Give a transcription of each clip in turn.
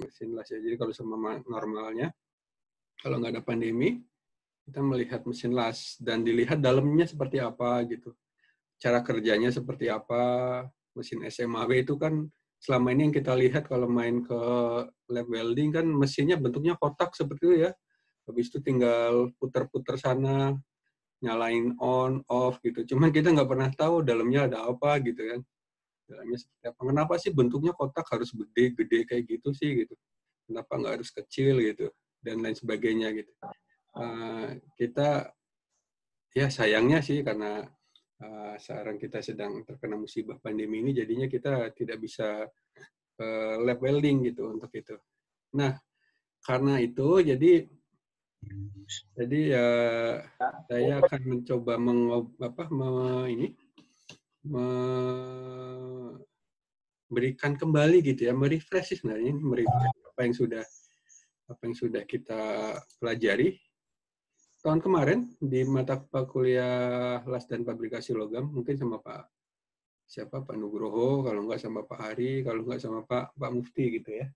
mesin las ya. Jadi kalau sama normalnya, kalau nggak ada pandemi, kita melihat mesin las dan dilihat dalamnya seperti apa gitu. Cara kerjanya seperti apa. Mesin SMAW itu kan selama ini yang kita lihat kalau main ke lab welding kan mesinnya bentuknya kotak seperti itu ya. Habis itu tinggal putar-putar sana, nyalain on, off gitu. Cuman kita nggak pernah tahu dalamnya ada apa gitu kan. Dalamnya seperti apa. Kenapa sih bentuknya kotak harus gede-gede kayak gitu sih gitu. Kenapa nggak harus kecil gitu. Dan lain sebagainya gitu. Kita, ya sayangnya sih karena sekarang kita sedang terkena musibah pandemi ini, jadinya kita tidak bisa lab welding gitu untuk itu. Nah, karena itu jadi saya akan mencoba memberikan kembali gitu ya, merefresh sebenarnya, merefresh apa yang sudah kita pelajari tahun kemarin di mata kuliah las dan fabrikasi logam, mungkin sama Pak Nugroho, kalau nggak sama Pak Hari, kalau nggak sama Pak Mufti gitu ya.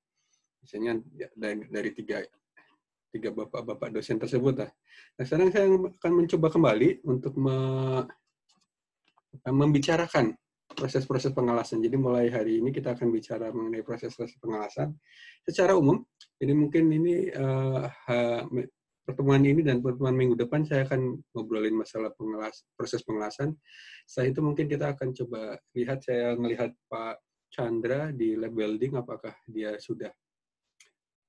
Misalnya dari tiga bapak-bapak dosen tersebut lah. Nah, sekarang saya akan mencoba kembali untuk membicarakan proses-proses pengelasan. Jadi mulai hari ini kita akan bicara mengenai proses-proses pengelasan secara umum. Jadi mungkin ini pertemuan ini dan pertemuan minggu depan saya akan ngobrolin masalah proses pengelasan. Setelah itu mungkin kita akan coba lihat, saya melihat Pak Chandra di lab welding, apakah dia sudah,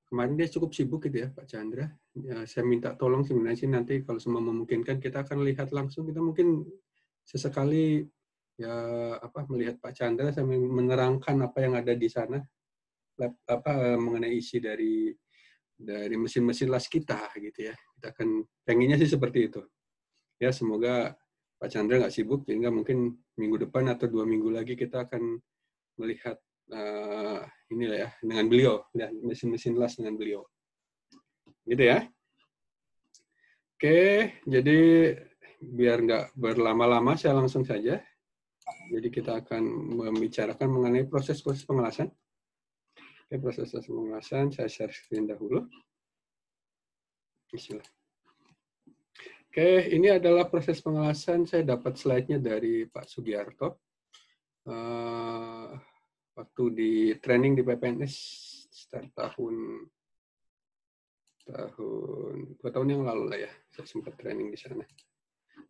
kemarin dia cukup sibuk gitu ya Pak Chandra. Ya, saya minta tolong sebenarnya sih nanti kalau semua memungkinkan kita akan lihat langsung, kita mungkin sesekali ya melihat Pak Chandra sambil menerangkan apa yang ada di sana, mengenai isi dari mesin-mesin las kita gitu ya. Kita akan pengennya sih seperti itu. Ya semoga Pak Chandra nggak sibuk sehingga mungkin minggu depan atau 2 minggu lagi kita akan melihat inilah ya dengan beliau, ya, mesin-mesin las dengan beliau. Gitu ya. Oke, jadi biar nggak berlama-lama saya langsung saja. Jadi kita akan membicarakan mengenai proses-proses pengelasan. Oke, proses-proses pengelasan saya share screen dahulu. Bismillah. Oke, ini adalah proses pengelasan. Saya dapat slide-nya dari Pak Sugiarto. Waktu di training di PPNS start tahun 2 tahun yang lalu lah ya, saya sempat training di sana.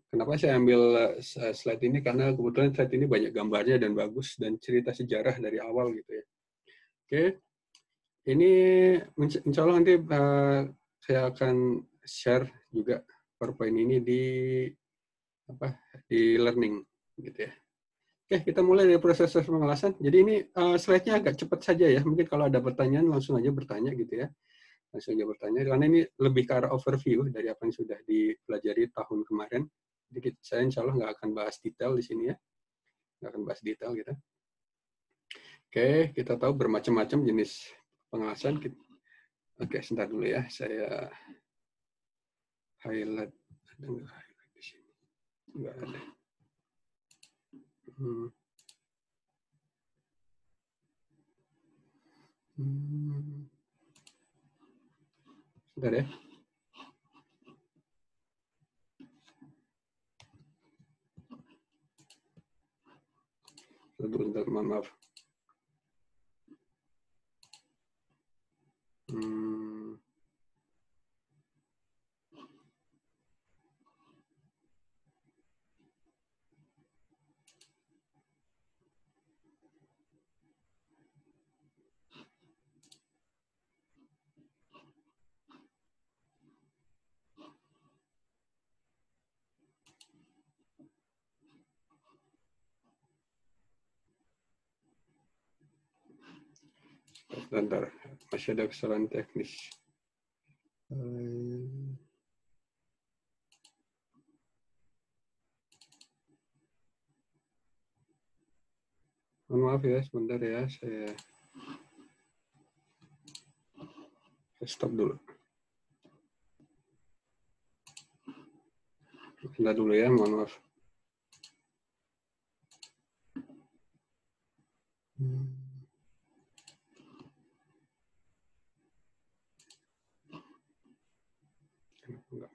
Kenapa saya ambil slide ini? Karena kebetulan slide ini banyak gambarnya dan bagus dan cerita sejarah dari awal gitu ya. Oke, ini insya Allah nanti saya akan share juga PowerPoint ini di learning gitu ya. Oke, kita mulai dari proses pengelasan. Jadi ini slide-nya agak cepat saja ya. Mungkin kalau ada pertanyaan langsung aja bertanya gitu ya. Langsung aja bertanya. Karena ini lebih ke arah overview dari apa yang sudah dipelajari tahun kemarin. Jadi saya insya Allah nggak akan bahas detail di sini ya. Nggak akan bahas detail gitu. Oke, kita tahu bermacam-macam jenis pengelasan. Oke, sebentar dulu ya. Saya highlight. Ada nggak highlight di sini? Nggak ada. Sebentar ya. Sebentar, maaf. Sebentar, masih ada kesalahan teknis. Mohon maaf ya, sebentar ya, saya stop dulu. Sebentar dulu ya, mohon maaf.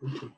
Oke.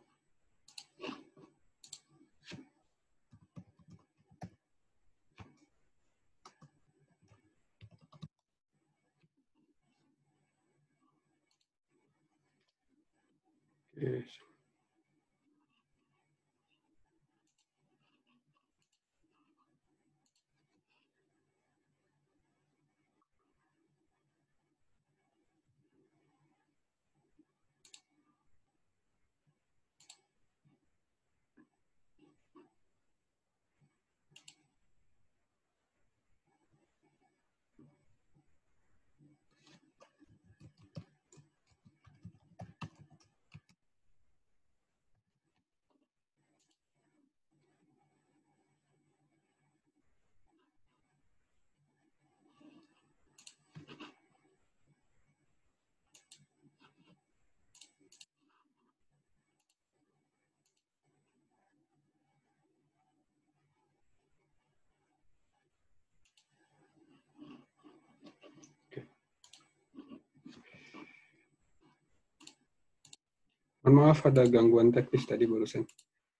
Mohon maaf ada gangguan teknis tadi barusan.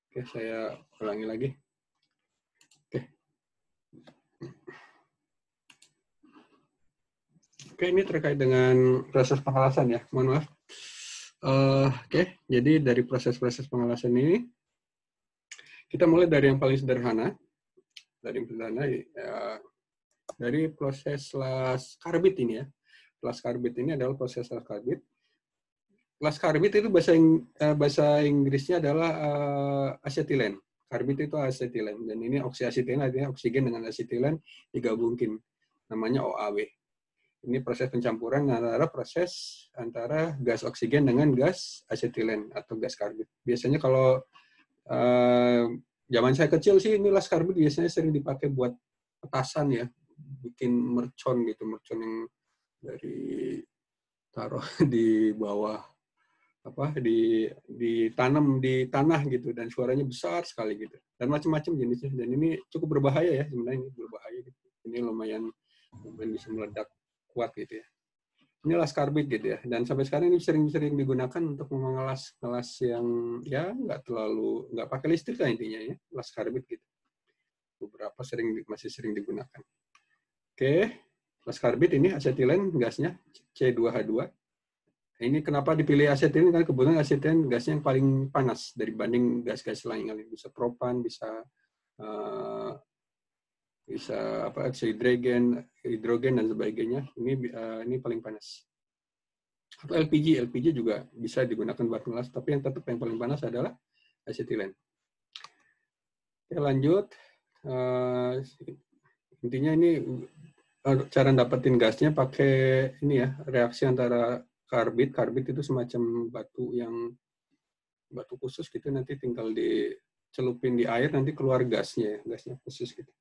Oke, saya ulangi lagi. Oke. Oke, ini terkait dengan proses pengelasan ya. Mohon maaf. Oke, jadi dari proses-proses pengelasan ini, kita mulai dari yang paling sederhana. Dari yang sederhana, dari proses las karbit ini ya. Las karbit ini adalah proses las karbit. Las karbit itu bahasa Inggrisnya adalah asetilen. Karbit itu asetilen. Dan ini oksiasetilen artinya oksigen dengan asetilen digabungin. Namanya OAW. Ini proses pencampuran antara gas oksigen dengan gas asetilen atau gas karbit. Biasanya kalau zaman saya kecil sih ini las karbit biasanya sering dipakai buat petasan ya, bikin mercon gitu, mercon yang dari taruh di bawah ditanam di tanah gitu dan suaranya besar sekali gitu dan macam-macam jenisnya dan ini cukup berbahaya ya sebenarnya, ini berbahaya gitu. Ini lumayan bisa meledak kuat gitu ya. Ini las karbit gitu ya dan sampai sekarang ini sering-sering digunakan untuk mengelas yang ya nggak pakai listrik lah intinya ya, las karbit gitu. Beberapa masih sering digunakan. Oke, las karbit ini asetilen gasnya C2H2. Ini kenapa dipilih asetilen? Karena kebetulan asetilen gasnya yang paling panas dibanding gas-gas lain. Bisa propan, bisa hidrogen dan sebagainya. Ini paling panas. Atau LPG juga bisa digunakan buat ngelas, tapi yang tetap yang paling panas adalah asetilen. Oke, lanjut. Intinya ini cara dapetin gasnya pakai ini ya, reaksi antara karbit itu semacam batu khusus gitu, nanti tinggal dicelupin di air, nanti keluar gasnya khusus gitu.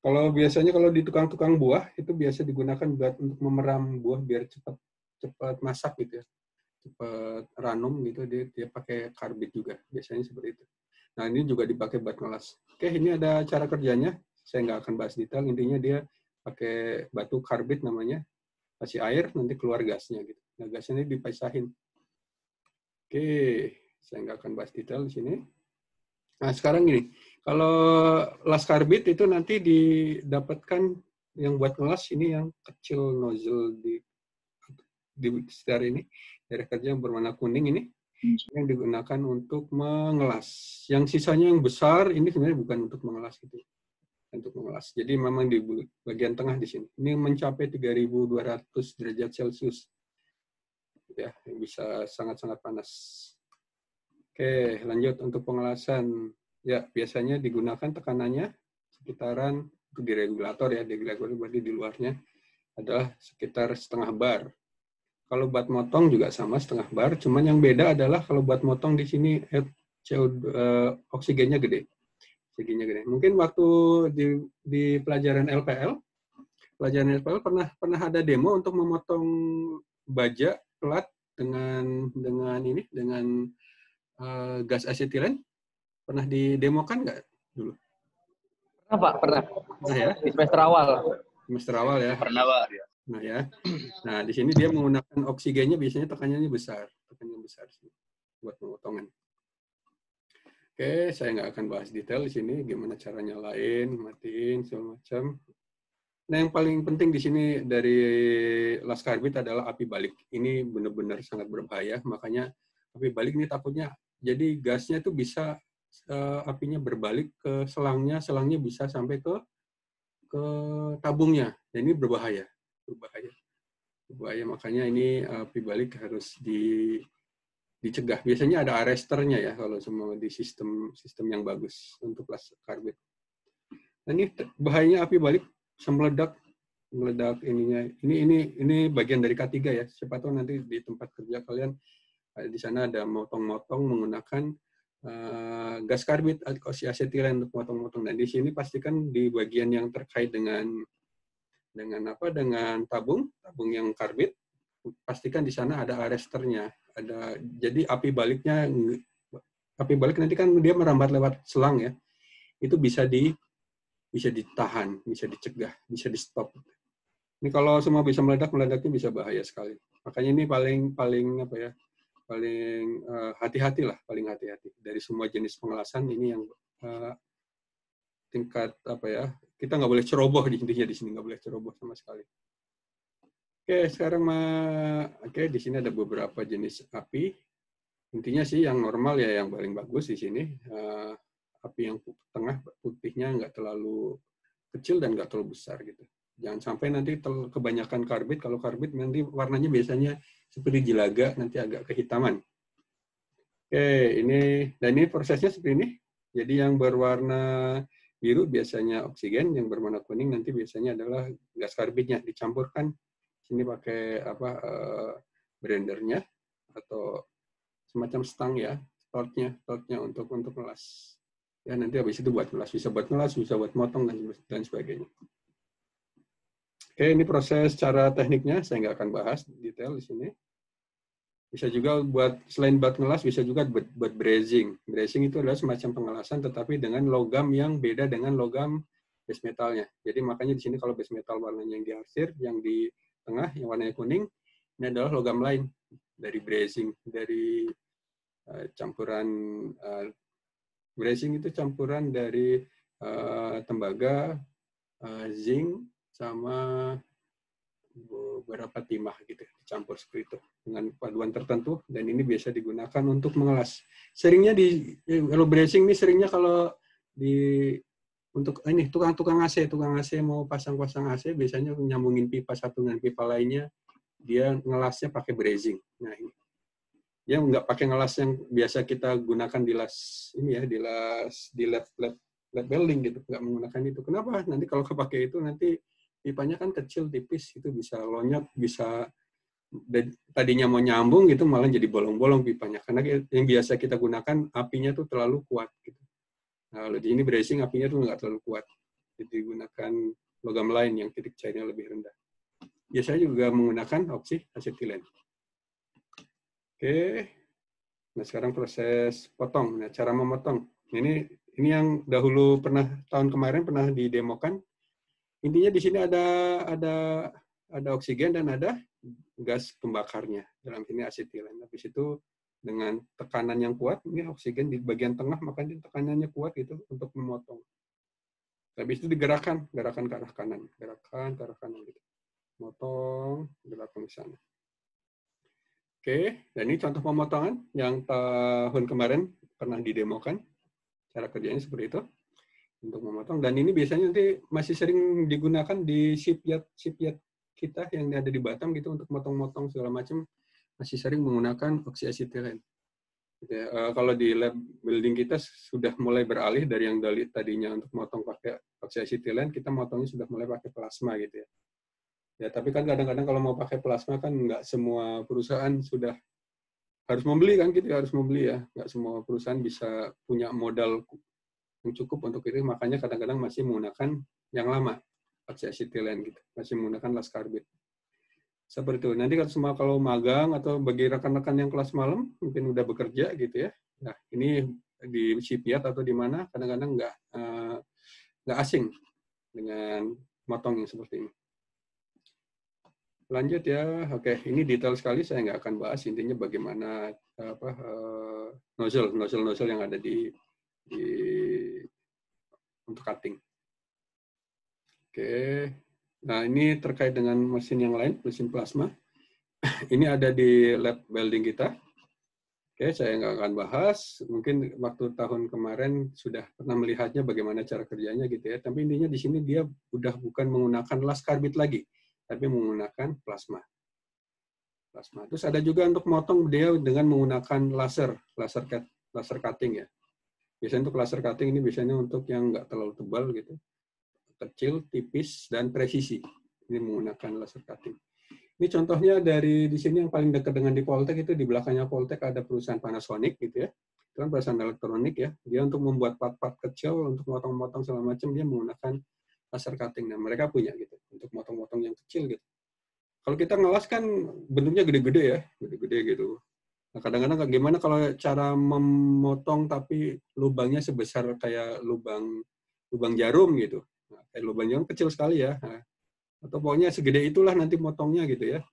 Kalau biasanya kalau di tukang-tukang buah itu biasa digunakan buat untuk memeram buah biar cepat masak gitu ya, cepat ranum gitu, dia pakai karbit juga biasanya seperti itu. Nah ini juga dipakai buat ngelas. Oke, ini ada cara kerjanya, saya nggak akan bahas detail, intinya dia pakai batu karbit namanya, kasih air, nanti keluar gasnya gitu. Nah, gasnya ini dipisahin. Oke, saya nggak akan bahas detail di sini. Nah, sekarang gini, kalau las karbit itu nanti didapatkan yang buat ngelas ini yang kecil nozzle di sekitar ini, dari kerja yang berwarna kuning ini, yang digunakan untuk mengelas. Yang sisanya yang besar ini sebenarnya bukan untuk mengelas gitu. Untuk mengelas. Jadi memang di bagian tengah di sini. Ini mencapai 3.200 derajat Celcius. Ya, bisa sangat-sangat panas. Oke, lanjut untuk pengelasan. Ya, biasanya digunakan tekanannya sekitaran itu di regulator ya, di regulator berarti di luarnya adalah sekitar setengah bar. Kalau buat motong juga sama setengah bar, cuman yang beda adalah kalau buat motong di sini oksigennya gede. Mungkin waktu di pelajaran LPL pernah ada demo untuk memotong baja pelat dengan gas asetilen. Pernah didemokan nggak dulu? Pernah Pak, pernah. Nah ya. Di semester awal. Semester awal ya. Pernah Pak. Nah ya. Nah di sini dia menggunakan oksigennya biasanya tekanannya besar, buat pemotongan. Oke, saya nggak akan bahas detail di sini gimana cara nyalain, matiin, segala macam. Nah, yang paling penting di sini dari las karbit adalah api balik. Ini benar-benar sangat berbahaya, makanya api balik ini takutnya jadi gasnya itu bisa apinya berbalik ke selangnya, selangnya bisa sampai ke tabungnya. Dan ini berbahaya, berbahaya. Makanya ini api balik harus dicegah. Biasanya ada arresternya ya kalau semua di sistem yang bagus untuk las karbit. Nah, ini bahayanya api balik bisa meledak ininya. Ini bagian dari K3 ya. Siapa tahu nanti di tempat kerja kalian di sana ada motong-motong menggunakan gas karbit, oksiasetilen untuk motong-motong. Dan di sini pastikan di bagian yang terkait dengan tabung yang karbit, pastikan di sana ada arresternya. Jadi api balik nanti kan dia merambat lewat selang ya. Itu bisa ditahan, bisa dicegah, bisa di-stop. Ini kalau semua bisa meledaknya bisa bahaya sekali. Makanya ini paling hati-hati lah, paling hati-hati. Dari semua jenis pengelasan ini yang tingkat kita nggak boleh ceroboh intinya di sini, nggak boleh ceroboh sama sekali. Oke, sekarang di sini ada beberapa jenis api. Intinya sih yang normal ya yang paling bagus di sini. Api yang tengah putihnya nggak terlalu kecil dan nggak terlalu besar gitu. Jangan sampai nanti kebanyakan karbit. Kalau karbit nanti warnanya biasanya seperti jelaga, nanti agak kehitaman. Oke, ini prosesnya seperti ini. Jadi yang berwarna biru biasanya oksigen, yang berwarna kuning nanti biasanya adalah gas karbitnya. Dicampurkan sini pakai blendernya atau semacam stang ya, torchnya untuk ngelas. Ya nanti habis itu buat ngelas, bisa buat motong dan sebagainya. Oke, ini proses cara tekniknya, saya nggak akan bahas detail di sini. Bisa juga selain buat ngelas, bisa juga buat brazing. Brazing itu adalah semacam pengelasan, tetapi dengan logam yang beda dengan logam base metalnya. Jadi makanya di sini kalau base metal warnanya yang diarsir, yang di tengah, yang warnanya kuning, ini adalah logam lain dari brazing, dari campuran brazing itu campuran dari tembaga, zinc, sama beberapa timah gitu, dicampur seperti itu dengan paduan tertentu, dan ini biasa digunakan untuk mengelas. Seringnya kalau brazing ini seringnya kalau untuk ini tukang AC mau pasang AC biasanya nyambungin pipa satu dengan pipa lainnya, dia ngelasnya pakai brazing. Nah ini dia nggak pakai ngelas yang biasa kita gunakan di lab welding gitu, nggak menggunakan itu. Kenapa? Nanti kalau kepakai itu nanti pipanya kan kecil, tipis, itu bisa lonyot, bisa tadinya mau nyambung gitu malah jadi bolong-bolong pipanya, karena yang biasa kita gunakan apinya tuh terlalu kuat gitu. Nah, kalau di ini brazing apinya tuh nggak terlalu kuat, jadi digunakan logam lain yang titik cairnya lebih rendah. Biasanya juga menggunakan oksiasetilen. Oke, nah sekarang proses potong. Nah, cara memotong. Ini yang dahulu tahun kemarin pernah didemokan. Intinya di sini ada oksigen dan ada gas pembakarnya. Dalam ini asetilen. Habis itu dengan tekanan yang kuat, ini oksigen di bagian tengah, makanya tekanannya kuat itu untuk memotong. Habis itu digerakkan ke arah kanan, gitu. Motong, gerakan ke sana. Oke, dan ini contoh pemotongan yang tahun kemarin pernah didemokan. Cara kerjanya seperti itu untuk memotong. Dan ini biasanya nanti masih sering digunakan di shipyard kita yang ada di Batam gitu untuk motong-motong segala macam, masih sering menggunakan oksiasetilen. Kalau di lab building kita sudah mulai beralih dari yang tadinya untuk motong pakai oksiasetilen, kita motongnya sudah mulai pakai plasma gitu ya. Ya, tapi kan kadang-kadang kalau mau pakai plasma kan nggak semua perusahaan sudah harus membeli kan gitu, harus membeli ya. Nggak semua perusahaan bisa punya modal yang cukup untuk itu, makanya kadang-kadang masih menggunakan yang lama, oksiasetilen gitu, masih menggunakan las karbit. Seperti itu. Nanti kalau magang atau bagi rekan-rekan yang kelas malam mungkin udah bekerja gitu ya. Nah, ini di shipyard atau di mana kadang-kadang nggak asing dengan motong yang seperti ini. Lanjut ya. Oke, ini detail sekali, saya nggak akan bahas. Intinya bagaimana nozzle yang ada di untuk cutting. Oke. Nah, ini terkait dengan mesin yang lain, mesin plasma. Ini ada di lab welding kita. Oke, saya nggak akan bahas. Mungkin waktu tahun kemarin sudah pernah melihatnya bagaimana cara kerjanya gitu ya. Tapi intinya di sini dia udah bukan menggunakan las karbit lagi, tapi menggunakan plasma. Terus ada juga untuk motong dia dengan menggunakan laser cutting ya. Biasanya untuk laser cutting ini biasanya untuk yang nggak terlalu tebal gitu, kecil, tipis, dan presisi. Ini menggunakan laser cutting. Ini contohnya dari di sini yang paling dekat dengan di Poltek itu, di belakangnya Poltek ada perusahaan Panasonic gitu ya. Itu kan perusahaan elektronik ya. Dia untuk membuat part-part kecil untuk motong-motong segala macam dia menggunakan laser cutting. Nah, mereka punya gitu untuk motong-motong yang kecil gitu. Kalau kita ngelas kan bentuknya gede-gede ya, gede-gede gitu. Nah, kadang-kadang gimana kalau cara memotong tapi lubangnya sebesar kayak lubang jarum gitu. Nah, kayak lubang jarum kecil sekali ya. Nah, atau pokoknya segede itulah nanti motongnya gitu ya.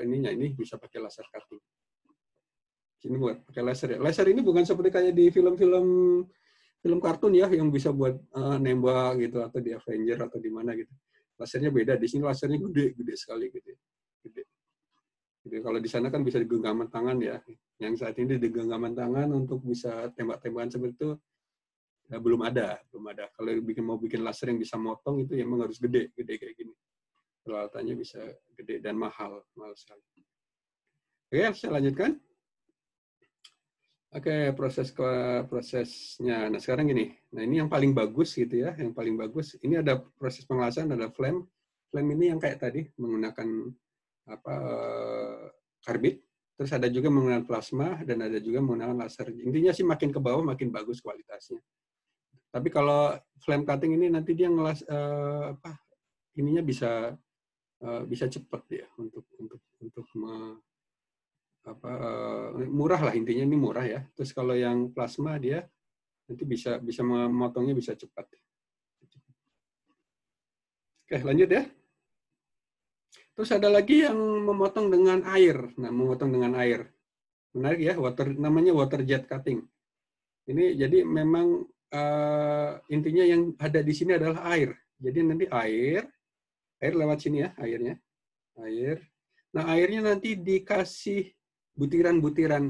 Ini bisa pakai laser cutting. Ini buat pakai laser ya. Laser ini bukan seperti kayak di film kartun ya yang bisa buat nembak gitu atau di Avenger atau di mana gitu. Lasernya beda. Di sini lasernya gede sekali gitu. Gede. Jadi kalau di sana kan bisa digenggaman tangan ya. Yang saat ini digenggaman tangan untuk bisa tembak-tembakan seperti itu ya, belum ada. Kalau mau bikin laser yang bisa motong itu ya emang harus gede kayak gini. Peralatannya bisa gede dan mahal sekali. Oke, saya lanjutkan. Oke, prosesnya. Nah, sekarang gini. Nah, ini yang paling bagus gitu ya, yang paling bagus. Ini ada proses pengelasan, ada flame. Flame ini yang kayak tadi menggunakan karbit. Terus ada juga menggunakan plasma dan ada juga menggunakan laser. Intinya sih makin ke bawah makin bagus kualitasnya. Tapi kalau flame cutting ini nanti dia ngelas ininya bisa cepat ya untuk murah lah, intinya ini murah ya. Terus kalau yang plasma dia nanti bisa memotongnya bisa cepat. Oke, lanjut ya. Terus ada lagi yang memotong dengan air. Nah, memotong dengan air. Menarik ya, namanya water jet cutting. Ini jadi memang intinya yang ada di sini adalah air. Jadi nanti air lewat sini ya, airnya. Nah, airnya nanti dikasih butiran-butiran,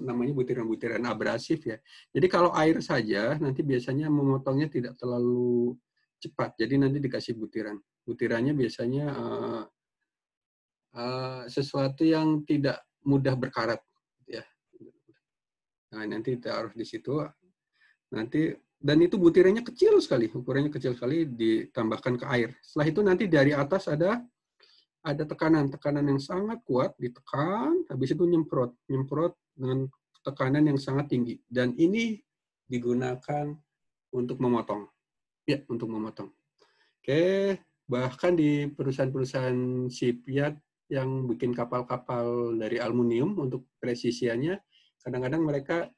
namanya butiran-butiran abrasif ya. Jadi kalau air saja nanti biasanya memotongnya tidak terlalu cepat. Jadi nanti dikasih butiran. Butirannya biasanya sesuatu yang tidak mudah berkarat ya. Nah, nanti taruh di situ. Nanti dan itu butirannya kecil sekali, ukurannya kecil sekali, ditambahkan ke air. Setelah itu nanti dari atas ada tekanan yang sangat kuat, ditekan, habis itu nyemprot dengan tekanan yang sangat tinggi. Dan ini digunakan untuk memotong. Ya, untuk memotong. Oke, bahkan di perusahaan-perusahaan shipyard yang bikin kapal-kapal dari aluminium untuk presisiannya, kadang-kadang mereka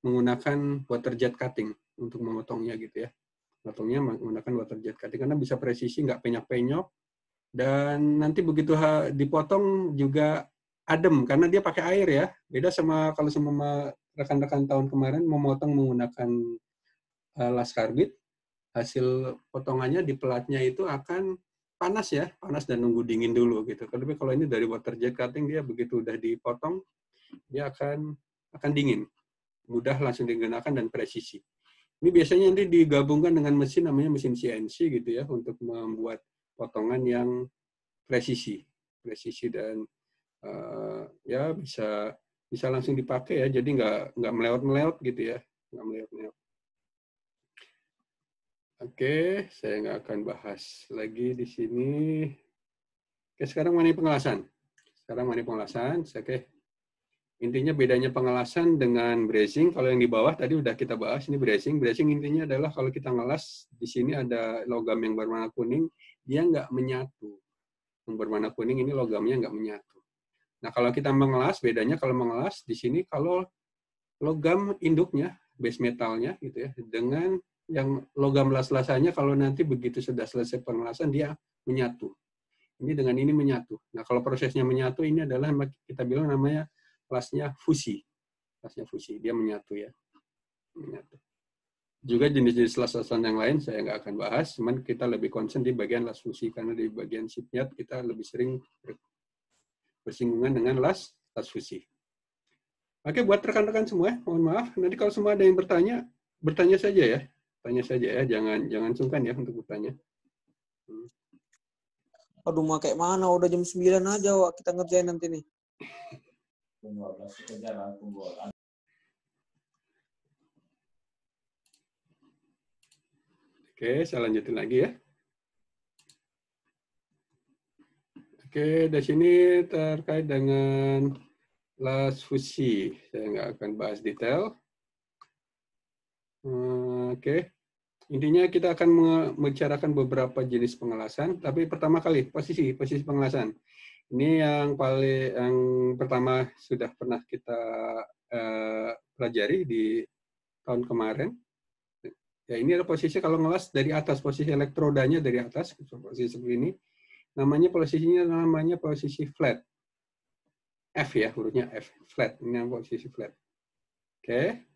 menggunakan water jet cutting untuk memotongnya gitu ya. Potongnya menggunakan water jet cutting karena bisa presisi, nggak penyok-penyok, dan nanti begitu dipotong juga adem karena dia pakai air ya. Beda sama kalau sama rekan-rekan tahun kemarin memotong menggunakan las karbit, hasil potongannya di pelatnya itu akan panas ya, panas dan nunggu dingin dulu gitu. Tapi kalau ini dari water jet cutting dia begitu udah dipotong dia akan dingin, mudah langsung digunakan dan presisi. Ini biasanya nanti digabungkan dengan mesin namanya mesin CNC gitu ya untuk membuat potongan yang presisi dan ya bisa langsung dipakai ya. Jadi nggak melewat gitu ya, nggak melewat. Oke, saya nggak akan bahas lagi di sini. Oke, sekarang mengenai pengelasan. Oke. Intinya bedanya pengelasan dengan brazing, kalau yang di bawah tadi udah kita bahas, ini brazing. Brazing intinya adalah kalau kita ngelas, di sini ada logam yang berwarna kuning, dia nggak menyatu. Yang berwarna kuning ini logamnya nggak menyatu. Nah, kalau kita mengelas, bedanya kalau mengelas, di sini kalau logam induknya, base metalnya, gitu ya, dengan yang logam las-lasannya, kalau nanti begitu sudah selesai pengelasan, dia menyatu. Ini dengan ini menyatu. Nah, kalau prosesnya menyatu ini adalah kita bilang namanya kelasnya fusi. Kelasnya fusi, dia menyatu ya. Menyatu. Juga jenis-jenis las-lasan yang lain saya nggak akan bahas, cuman kita lebih concern di bagian las fusi, karena di bagian shipyard kita lebih sering bersinggungan dengan las fusi. Oke, buat rekan-rekan semua, mohon maaf, nanti kalau semua ada yang bertanya, bertanya saja ya. Tanya saja ya, jangan sungkan ya untuk bertanya. Aduh, mah kayak mana? Udah jam 9 aja, Wak. Kita ngerjain nanti nih. Oke, saya lanjutin lagi ya. Oke, dari sini terkait dengan las fusi. Saya nggak akan bahas detail. Oke. Intinya kita akan membicarakan beberapa jenis pengelasan, tapi pertama kali posisi pengelasan. Ini yang pertama sudah pernah kita pelajari di tahun kemarin. Ya, ini adalah posisi kalau ngelas dari atas, posisi elektrodanya dari atas, posisi seperti ini. Posisinya namanya posisi flat. F ya, hurufnya F, flat. Ini yang posisi flat. Oke.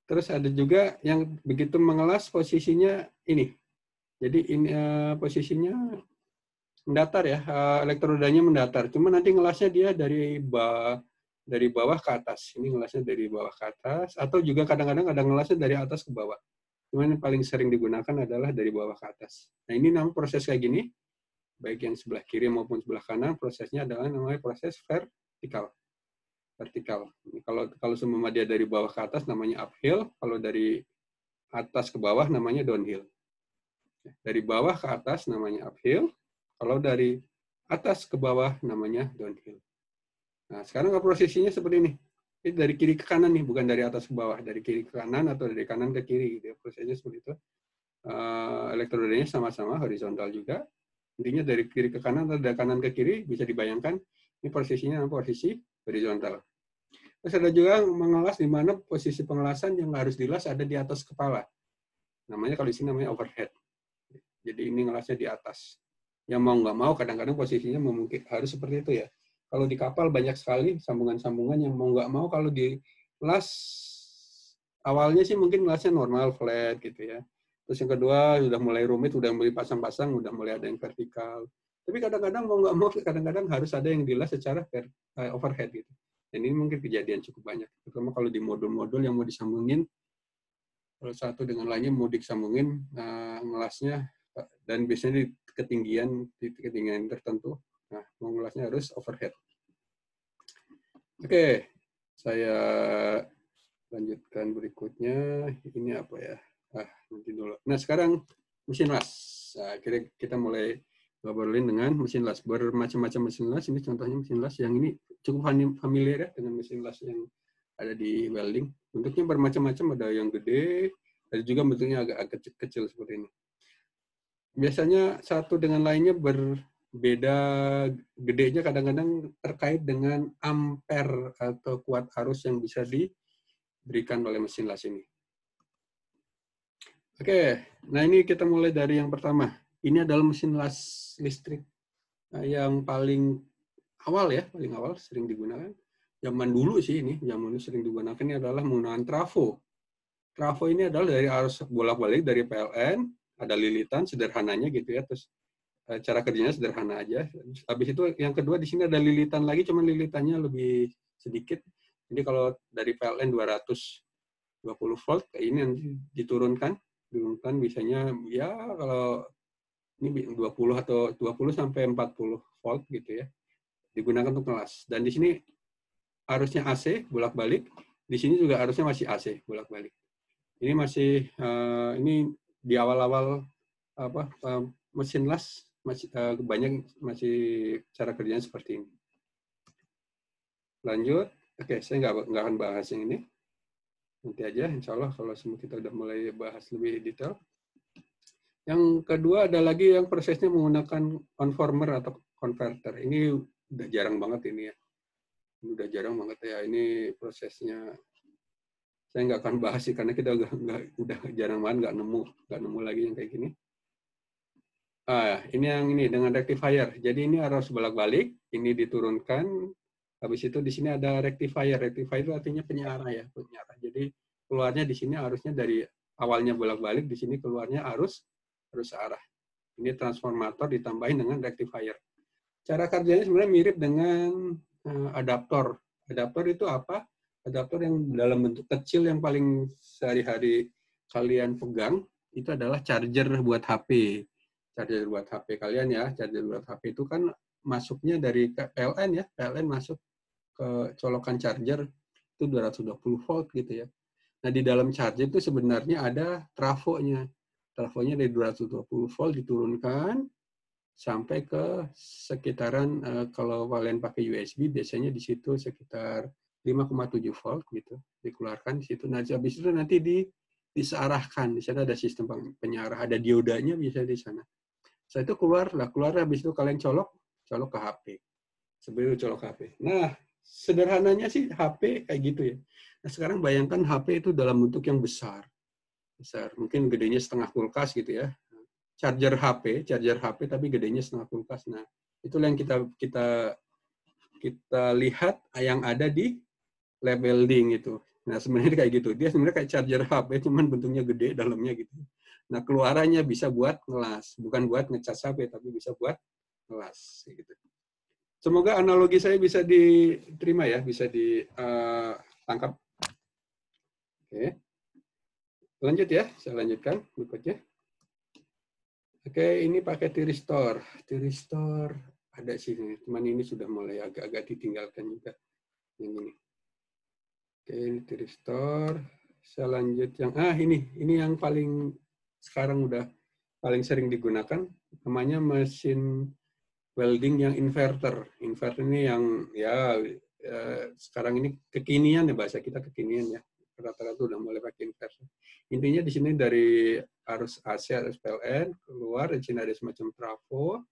Terus ada juga yang begitu mengelas posisinya ini. Jadi ini posisinya mendatar ya, elektrodanya mendatar. Cuma nanti ngelasnya dia dari bawah ke atas. Ini ngelasnya dari bawah ke atas, atau juga kadang-kadang ada ngelasnya dari atas ke bawah. Cuman yang paling sering digunakan adalah dari bawah ke atas. Nah, ini namanya proses kayak gini, baik yang sebelah kiri maupun sebelah kanan, prosesnya adalah namanya proses vertikal. Kalau semua dia dari bawah ke atas namanya uphill, kalau dari atas ke bawah namanya downhill. Dari bawah ke atas namanya uphill, kalau dari atas ke bawah namanya downhill. Nah, sekarang prosesinya seperti ini. Ini dari kiri ke kanan nih, bukan dari atas ke bawah, dari kiri ke kanan atau dari kanan ke kiri gitu. Prosesnya seperti itu. Elektrodanya sama-sama horizontal juga. Intinya dari kiri ke kanan atau dari kanan ke kiri bisa dibayangkan ini posisinya posisi horizontal. Terus ada juga mengelas di mana posisi pengelasan yang harus dilas ada di atas kepala. Namanya kalau di sini namanya overhead. Jadi ini ngelasnya di atas. Yang mau nggak mau kadang-kadang posisinya mungkin harus seperti itu ya. Kalau di kapal banyak sekali sambungan-sambungan yang mau nggak mau kalau di las awalnya sih mungkin ngelasnya normal flat gitu ya. Terus yang kedua sudah mulai rumit, sudah mulai pasang-pasang, sudah mulai ada yang vertikal. Tapi kadang-kadang mau nggak mau kadang-kadang harus ada yang dilas secara overhead gitu. Dan ini mungkin kejadian cukup banyak. Terutama kalau di modul-modul yang mau disambungin, kalau satu dengan lainnya mau disambungin ngelasnya, dan biasanya di ketinggian tertentu, nah mau ngelasnya harus overhead. Oke, saya lanjutkan berikutnya. Ini apa ya? Nanti dulu. Nah sekarang mesin las. Nah, kita mulai ngobrolin dengan mesin las. Bermacam-macam mesin las. Ini contohnya mesin las yang ini cukup familiar ya dengan mesin las yang ada di welding. Bentuknya bermacam-macam, ada yang gede, ada juga bentuknya agak kecil seperti ini. Biasanya satu dengan lainnya berbeda gedenya, kadang-kadang terkait dengan ampere atau kuat arus yang bisa diberikan oleh mesin las ini. Oke, nah ini kita mulai dari yang pertama. Ini adalah mesin las listrik yang paling awal ya, paling awal sering digunakan. Zaman dulu sih ini, zaman dulu sering digunakan ini adalah menggunakan trafo. Trafo ini adalah dari arus bolak-balik dari PLN, ada lilitan sederhananya gitu ya, terus cara kerjanya sederhana aja. Habis itu yang kedua di sini ada lilitan lagi, cuman lilitannya lebih sedikit. Jadi kalau dari PLN 220 volt, ini nanti diturunkan biasanya ya kalau ini 20 atau 20 sampai 40 volt gitu ya. Digunakan untuk ngelas. Dan di sini arusnya AC bolak-balik, di sini juga arusnya masih AC bolak-balik. Ini masih ini di awal-awal mesin las banyak masih cara kerjanya seperti ini. Lanjut. Oke, saya nggak akan bahas yang ini. Nanti aja, insya Allah kalau semua kita udah mulai bahas lebih detail. Yang kedua ada lagi yang prosesnya menggunakan conformer atau converter. Ini udah jarang banget ini ya. Ini udah jarang banget ya. Ini prosesnya saya nggak akan bahas sih karena kita udah jarang banget nggak nemu lagi yang kayak gini. Ini yang ini dengan rectifier. Jadi ini harus bolak-balik, ini diturunkan. Habis itu di sini ada rectifier. Rectifier itu artinya penyiarah ya, penyiarah. Jadi keluarnya di sini arusnya dari awalnya bolak-balik, di sini keluarnya arus arah. Ini transformator ditambahin dengan rectifier. Cara kerjanya sebenarnya mirip dengan adaptor. Adaptor itu apa? Adaptor yang dalam bentuk kecil yang paling sehari-hari kalian pegang itu adalah charger buat HP. Charger buat HP kalian ya. Charger buat HP itu kan masuknya dari PLN ya. PLN masuk ke colokan charger itu 220 volt gitu ya. Nah, di dalam charger itu sebenarnya ada trafonya. Trafonya dari 220 volt diturunkan sampai ke sekitaran kalau kalian pakai USB biasanya di situ sekitar 5,7 volt gitu dikeluarkan di situ. Nah, habis itu nanti disearahkan. Di sana ada sistem penyiarah, ada diodanya bisa di sana. Setelah itu keluar habis itu kalian colok ke HP. Sebelum colok HP. Nah, sederhananya sih HP kayak gitu ya. Nah, sekarang bayangkan HP itu dalam bentuk yang besar. Mungkin gedenya setengah kulkas gitu ya. Charger HP tapi gedenya setengah kulkas. Nah, itulah yang kita lihat yang ada di lab welding itu. Nah, sebenarnya kayak gitu. Dia sebenarnya kayak charger HP, cuman bentuknya gede dalamnya gitu. Nah, keluarannya bisa buat ngelas, bukan buat ngecas HP, tapi bisa buat ngelas. Gitu. Semoga analogi saya bisa diterima ya, bisa ditangkap. Oke. Lanjut ya, saya lanjutkan berikutnya. Oke, ini pakai Thyristor. Thyristor ada sini, cuman ini sudah mulai agak-agak ditinggalkan juga. Yang ini. Oke, ini Thyristor. Saya lanjut yang ini yang paling sekarang udah paling sering digunakan, namanya mesin welding yang inverter. Inverter ini yang ya sekarang ini kekinian ya, bahasa kita kekinian ya. Rata-rata udah mulai pakai inverter. Intinya di sini dari arus AC, arus PLN, keluar di sini ada semacam trafo,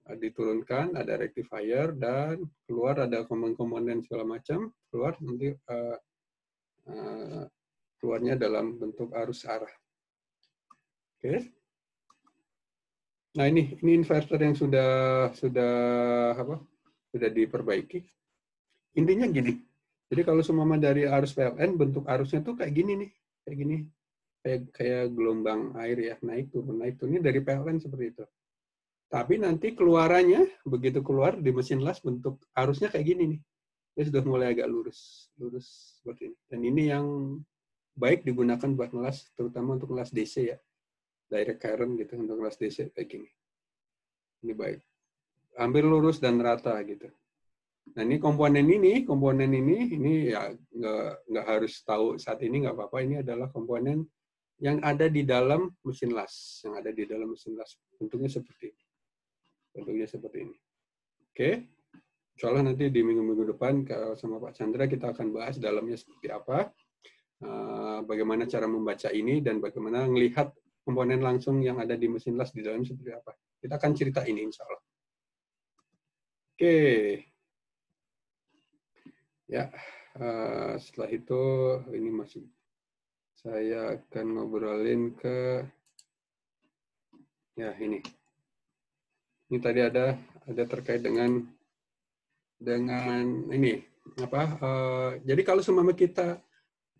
diturunkan, ada rectifier, dan keluar ada komponen-komponen segala macam, keluar nanti keluarnya dalam bentuk arus arah. Oke. Nah ini inverter yang sudah diperbaiki. Intinya gini. Jadi kalau seumpama dari arus PLN bentuk arusnya tuh kayak gini nih, kayak gini, kayak gelombang air ya, naik turun. Ini dari PLN seperti itu. Tapi nanti keluarannya begitu keluar di mesin las bentuk arusnya kayak gini nih. Dia sudah mulai agak lurus seperti ini. Dan ini yang baik digunakan buat ngelas, terutama untuk ngelas DC ya, direct current gitu, untuk ngelas DC kayak gini. Ini baik, hampir lurus dan rata gitu. Nah ini komponen ini ya nggak harus tahu saat ini, nggak apa-apa. Ini adalah komponen yang ada di dalam mesin las, bentuknya seperti ini. Oke, insyaallah nanti di minggu-minggu depan sama Pak Chandra kita akan bahas dalamnya seperti apa, bagaimana cara membaca ini dan bagaimana melihat komponen langsung yang ada di mesin las di dalamnya seperti apa. Kita akan cerita ini insya Allah. Oke. Ya, setelah itu ini masih saya akan ngobrolin ke ya ini. Ini tadi ada terkait dengan ini apa? Jadi kalau seumpama kita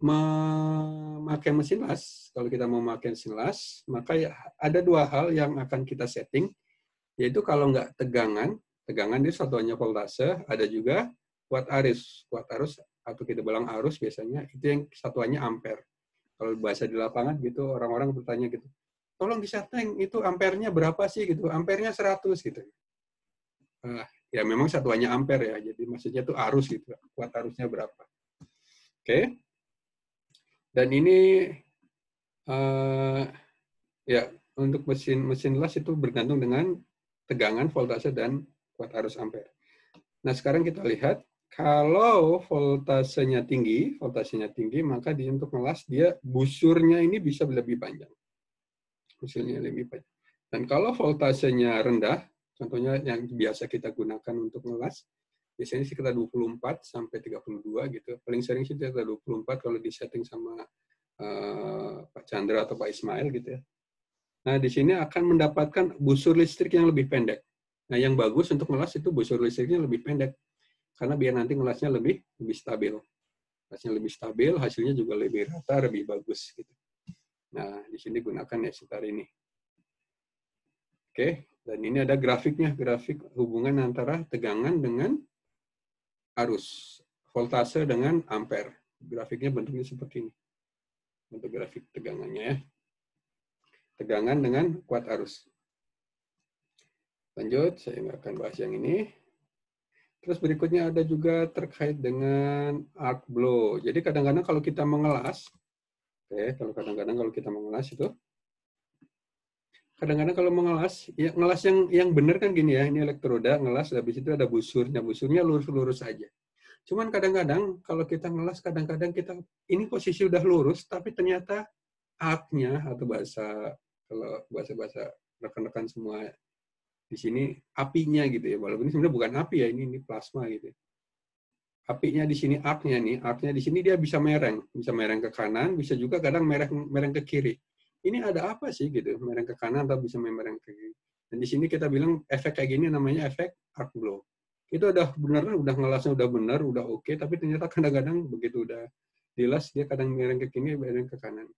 memakai mesin las, kalau kita mau memakai mesin las, maka ya ada dua hal yang akan kita setting, yaitu kalau nggak tegangan itu satuannya voltase, ada juga kuat arus atau kita bilang arus biasanya itu yang satuannya ampere. Kalau bahasa di lapangan gitu orang-orang bertanya gitu, tolong disetting itu ampernya berapa sih gitu, ampernya 100 gitu. Ya memang satuannya ampere ya, jadi maksudnya itu arus gitu, kuat arusnya berapa. Oke. Dan ini ya untuk mesin las itu bergantung dengan tegangan, voltase dan kuat arus ampere. Nah sekarang kita lihat. Kalau voltasenya tinggi, maka untuk ngelas dia busurnya ini bisa lebih panjang. Busurnya lebih panjang. Dan kalau voltasenya rendah, contohnya yang biasa kita gunakan untuk ngelas, biasanya sekitar 24 sampai 32 gitu. Paling sering sih sekitar 24 kalau disetting sama Pak Chandra atau Pak Ismail gitu ya. Nah, di sini akan mendapatkan busur listrik yang lebih pendek. Nah, yang bagus untuk ngelas itu busur listriknya lebih pendek, karena biar nanti ngelasnya lebih stabil. Ngelasnya lebih stabil, hasilnya juga lebih rata, lebih bagus. Gitu. Nah, di sini gunakan Esitar ini. Oke, dan ini ada grafiknya, grafik hubungan antara tegangan dengan arus, voltase dengan ampere. Grafiknya bentuknya seperti ini. Bentuk grafik tegangannya ya. Tegangan dengan kuat arus. Lanjut, saya nggak akan bahas yang ini. Terus berikutnya ada juga terkait dengan arc blow. Jadi kadang-kadang kalau kita mengelas, kalau kita mengelas itu, kadang-kadang kalau mengelas, ya ngelas yang benar kan gini ya, ini elektroda, ngelas, habis itu ada busurnya, busurnya lurus-lurus aja. Cuman kadang-kadang kalau kita ngelas, kadang-kadang kita, ini posisi udah lurus, tapi ternyata arc-nya, atau kalau bahasa rekan-rekan semua di sini apinya gitu ya, walaupun ini sebenarnya bukan api ya, ini plasma gitu. Apinya di sini arcnya di sini dia bisa mereng ke kanan, bisa juga kadang mereng ke kiri. Ini ada apa sih gitu, mereng ke kanan atau bisa mereng ke kiri. Dan di sini kita bilang efek kayak gini namanya efek arc blow. Itu udah benar, udah ngelasnya udah benar, udah oke, tapi ternyata kadang-kadang begitu udah dilas dia kadang mereng ke kiri, mereng ke kanan.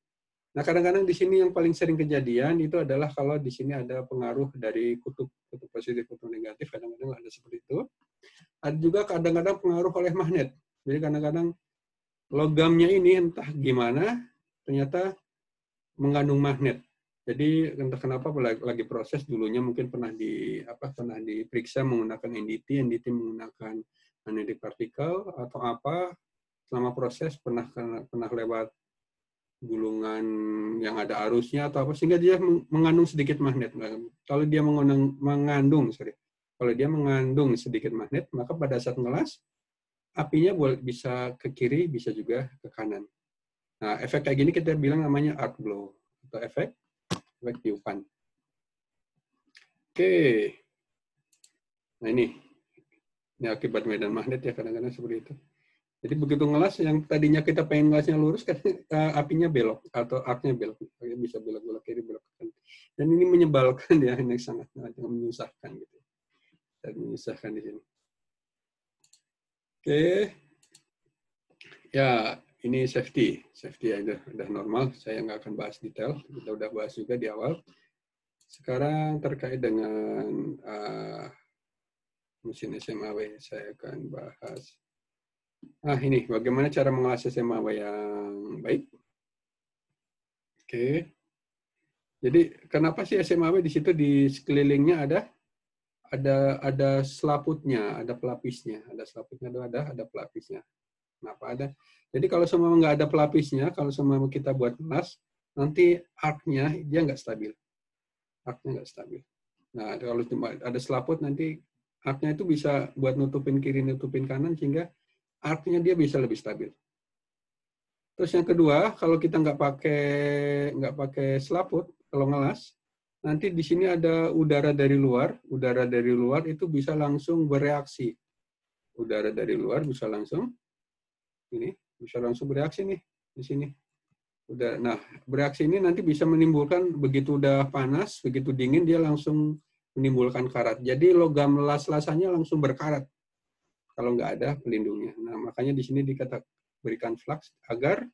Nah, kadang-kadang di sini yang paling sering kejadian itu adalah kalau di sini ada pengaruh dari kutub positif, kutub negatif, kadang-kadang ada seperti itu. Ada juga kadang-kadang pengaruh oleh magnet. Jadi kadang-kadang logamnya ini entah gimana, ternyata mengandung magnet. Jadi entah kenapa lagi proses dulunya mungkin pernah diperiksa menggunakan NDT menggunakan magnetic particle atau apa, selama proses pernah lewat gulungan yang ada arusnya atau apa, sehingga dia mengandung sedikit magnet. Kalau dia mengandung sedikit magnet, maka pada saat ngelas apinya bisa ke kiri, bisa juga ke kanan. Nah, efek kayak gini kita bilang namanya arc blow atau efek tiupan. Oke. Nah, ini akibat medan magnet ya, kadang-kadang seperti itu. Jadi begitu ngelas, yang tadinya kita pengen ngelasnya lurus, kan apinya belok atau arcnya belok, bisa belok kiri, belok kanan. Dan ini menyebalkan ya, ini sangat menyusahkan gitu. Dan menyusahkan di sini. Oke. Ya, ini safety ya udah normal. Saya nggak akan bahas detail. Kita udah bahas juga di awal. Sekarang terkait dengan mesin SMAW, saya akan bahas. Ini bagaimana cara mengelas SMAW yang baik. Oke. Jadi kenapa sih SMAW di situ di sekelilingnya ada selaputnya, ada pelapisnya, ada selaputnya, ada pelapisnya. Kenapa ada? Jadi kalau semua nggak ada pelapisnya, kalau semua kita buat ngelas, nanti arc-nya dia nggak stabil. Arc-nya nggak stabil. Nah, kalau cuma ada selaput, nanti arc-nya itu bisa buat nutupin kiri, nutupin kanan, sehingga arc-nya dia bisa lebih stabil. Terus yang kedua, kalau kita nggak pakai selaput, kalau ngelas, nanti di sini ada udara dari luar itu bisa langsung bereaksi. Udara dari luar bisa langsung bereaksi nih di sini. Nah, bereaksi ini nanti bisa menimbulkan, begitu udah panas, begitu dingin dia langsung menimbulkan karat. Jadi logam las-lasannya langsung berkarat kalau nggak ada pelindungnya. Nah, makanya di sini berikan flux agar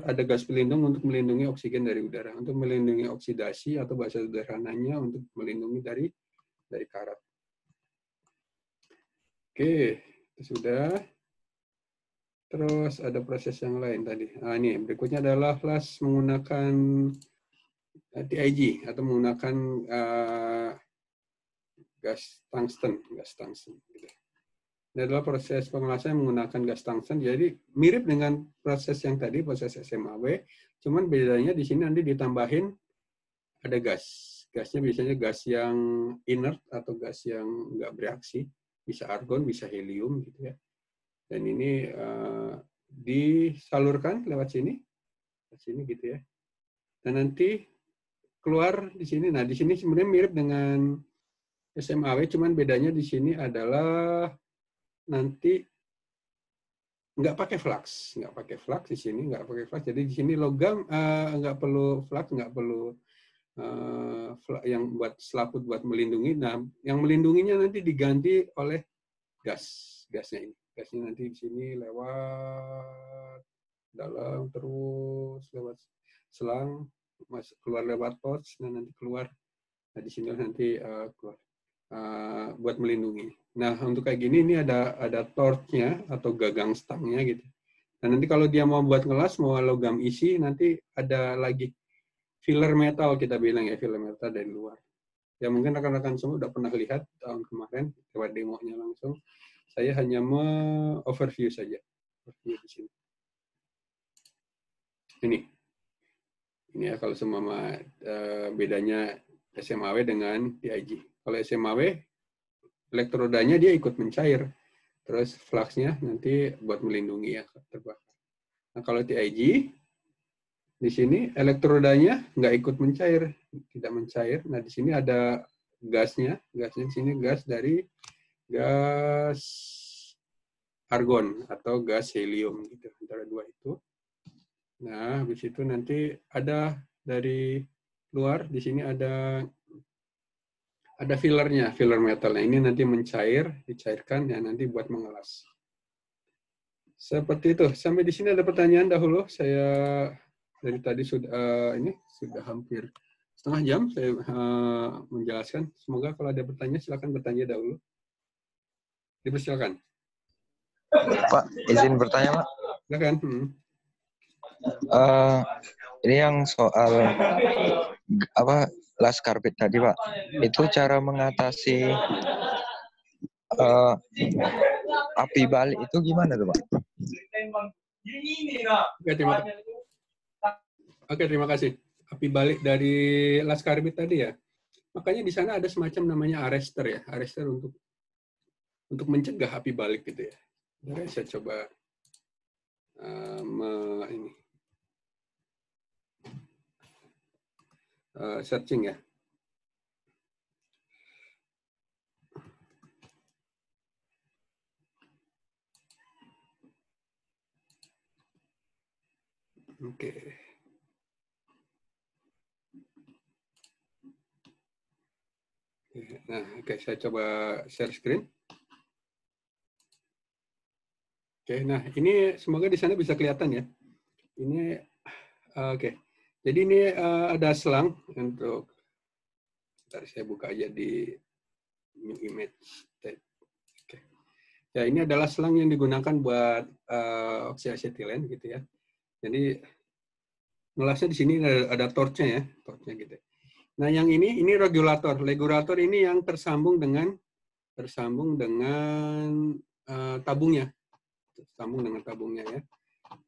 ada gas pelindung untuk melindungi oksigen dari udara, untuk melindungi oksidasi atau bahasa sederhananya untuk melindungi dari karat. Oke, sudah. Terus ada proses yang lain tadi. Ini berikutnya adalah flash menggunakan TIG atau menggunakan gas tungsten. Gitu. Ini adalah proses pengelasan menggunakan gas tungsten. Jadi mirip dengan proses yang tadi, proses SMAW, cuman bedanya di sini nanti ditambahin ada gas. Gasnya biasanya gas yang inert atau gas yang nggak bereaksi, bisa argon, bisa helium gitu ya. Dan ini disalurkan lewat sini gitu ya. Dan nanti keluar di sini. Nah, di sini sebenarnya mirip dengan SMAW, cuman bedanya di sini adalah nanti nggak pakai flux di sini, nggak pakai flux. Jadi di sini logam nggak perlu flux, nggak perlu yang buat selaput buat melindungi. Nah, yang melindunginya nanti diganti oleh gasnya ini. Gasnya nanti di sini lewat dalam terus lewat selang, keluar lewat pouch, dan nanti keluar. Nah, di sini nanti keluar buat melindungi. Nah, untuk kayak gini ini ada torch-nya atau gagang stangnya gitu. Dan nanti kalau dia mau buat ngelas, mau logam isi, nanti ada lagi filler metal, kita bilang ya, filler metal dari luar. Ya mungkin rekan-rekan semua udah pernah lihat tahun kemarin lewat demonya langsung. Saya hanya overview saja. Overview di sini. Ini ya kalau semua bedanya SMAW dengan TIG. Kalau SMAW elektrodanya dia ikut mencair, terus fluxnya nanti buat melindungi ya terbakar. Nah kalau TIG di sini elektrodanya nggak ikut mencair, tidak mencair. Nah di sini ada gasnya di sini gas dari gas argon atau gas helium gitu, antara dua itu. Nah habis itu nanti ada dari luar di sini ada fillernya, filler metalnya. Ini nanti mencair, dicairkan ya nanti buat mengelas. Seperti itu. Sampai di sini ada pertanyaan dahulu. Saya dari tadi sudah hampir setengah jam saya menjelaskan. Semoga kalau ada pertanyaan silakan bertanya dahulu. Dipersilakan. Pak, izin bertanya, Pak. Silakan. Ini yang soal last carpet tadi, Pak. Itu cara mengatasi api balik itu gimana tuh, Pak? Oke, terima kasih. Api balik dari last carpet tadi ya. Makanya di sana ada semacam namanya arrestor ya, arrestor untuk mencegah api balik gitu ya. Jadi saya coba searching ya. Oke. Nah, oke, saya coba share screen. Oke, nah ini semoga di sana bisa kelihatan ya. Ini oke. Jadi ini ada selang untuk. Bentar, saya buka aja di new image. Oke. Ya, ini adalah selang yang digunakan buat oksiasetilen gitu ya. Jadi ngelasnya di sini ada torchnya ya, torchnya gitu. Nah, yang ini regulator. Regulator ini yang tersambung dengan tabungnya. Tersambung dengan tabungnya ya.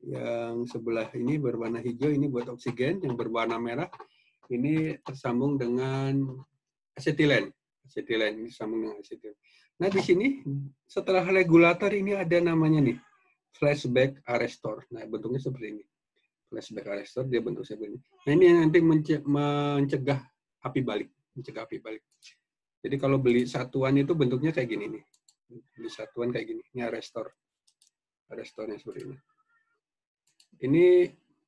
Yang sebelah ini berwarna hijau ini buat oksigen, yang berwarna merah ini tersambung dengan asetilen. Asetilen ini sambung dengan asetilen. Nah, di sini setelah regulator ini ada namanya nih, flashback arrestor. Nah, bentuknya seperti ini. Flashback arrestor dia bentuk seperti ini. Nah, ini yang nanti mencegah api balik, Jadi kalau beli satuan itu bentuknya kayak gini nih. Beli satuan kayak gini. Ini arrestor. Arrestornya seperti ini.